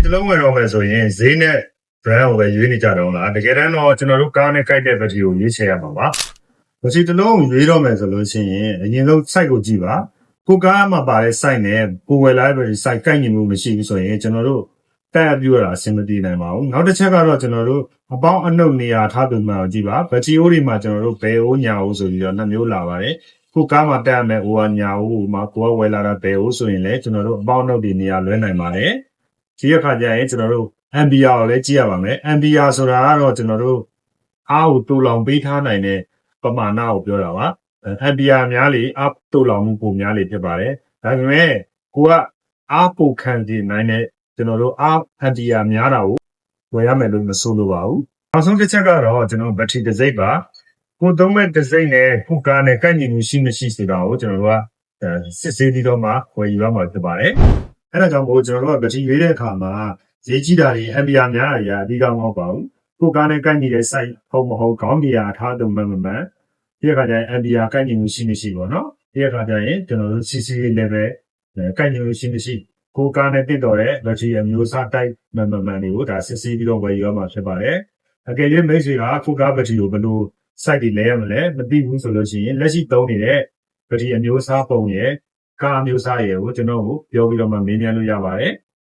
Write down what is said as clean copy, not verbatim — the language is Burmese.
တစ်လုံးဝယ်တော့မယ်ဆိုရင်ဈေးနဲ့ brand ကိုပဲရွေးနေကြတော့လားတကယ်တမ်းတော့ကျွန်တော်တို့ကားနဲ့ကိုက်တဲ့ဘက်ထရီကိုရွေးချယ်ရမှာပါဘက်ထရီတစ်လုံးကိုရွေးတော့မယ်ဆိုလို့ရှိရင်အရင်ဆုံး site ကိုကြည့်ပါကိုကားမှာပါတဲ့ site နဲ့ကိုဝယ်လာတဲ့ဘက်ထရီ site ကိုက်ညီမှုမရှိဘူးဆိုရင်ကျွန်တော်တို့တက်အပြူရတာအဆင်မပြေနိုင်ပါဘူးနောက်တစ်ချက်ကတော့ကျွန်တော်တို့အပေါင်းအနှုတ်နေရာထားသူမှန်ကိုကြည့်ပါဘက်ထရီအိုးတွေမှာကျွန်တော်တို့ဘယ်အိုးညာအိုးဆိုပြီးတော့နှစ်မျိုးလာပါတယ်ကိုကားမှာတက်ရမယ်အိုးကညာအိုးမှာကိုကဝယ်လာတာဘယ်အိုးဆိုရင်လည်းကျွန်တော်တို့အပေါင်းအနှုတ်တွေနေရာလွဲနိုင်ပါတယ်ဒီအခါကျရင်ကျွန်တော်တို့ Ampere ကိုလည်းကြည့်ရပါမယ် Ampere ဆိုတာကတော့ကျွန်တော်တို့အားကိုတူလောင်ပေးထားနိုင်တဲ့ပမာဏကိုပြောတာပါ Ampere များလေအားတူလောင်မှုပုံများလေဖြစ်ပါတယ်ဒါပေမဲ့ကိုကအားပိုခံစီနိုင်တဲ့ကျွန်တော်တို့အား Ampere များတာကိုဝယ်ရမယ်လို့မဆိုလိုပါဘူးနောက်ဆုံးတစ်ချက်ကတော့ကျွန်တော်ဘက်ထရီတစ်စိမ့်ပါကိုသုံးမဲ့တစ်စိမ့်နဲ့ကိုကားနဲ့ကိုက်ညီမှုရှိမရှိဆိုတာကိုကျွန်တော်တို့ကစစ်ဆေးပြီးတော့မှဝယ်ယူရမှာဖြစ်ပါတယ်အဲ့ဒါကြောင့်မို့ကျွန်တော်တို့ကဘက်ထရီရွေးတဲ့အခါမှာဈေးကြီးတာတွေ Ampere များတာကြီးအဓိကမဟုတ်ပါဘူးကိုကားနဲ့ကိုက်ညီတဲ့ site ဟုတ်မဟုတ်ခေါင်းတရားထားတုံမှန်မှန်ဒီအခါကျရင် Ampere ကိုက်ညီမှုရှိမရှိပေါ့နော်ဒီအခါကျရင်ကျွန်တော်တို့ CC level ကိုက်ညီမှုရှိမရှိကိုကားနဲ့တင်တော်တဲ့ဘက်ထရီအမျိုးအစားတိုက်မှန်တွေကိုဒါစစ်ဆေးပြီးတော့ဝယ်ယူရမှာဖြစ်ပါတယ်အကယ်၍မိတ်ဆွေကကိုကားဘက်ထရီကိုဘယ်လို site တွေလဲရမလဲမသိဘူးဆိုလို့ရှိရင်လက်ရှိသုံးနေတဲ့ဘက်ထရီအမျိုးအစားပုံရဲ့ကားအမျိုးအစားရဲ့ကိုကျွန်တော်ကိုပြောပြီးတော့မှမေးမြန်းလို့ရပါတယ်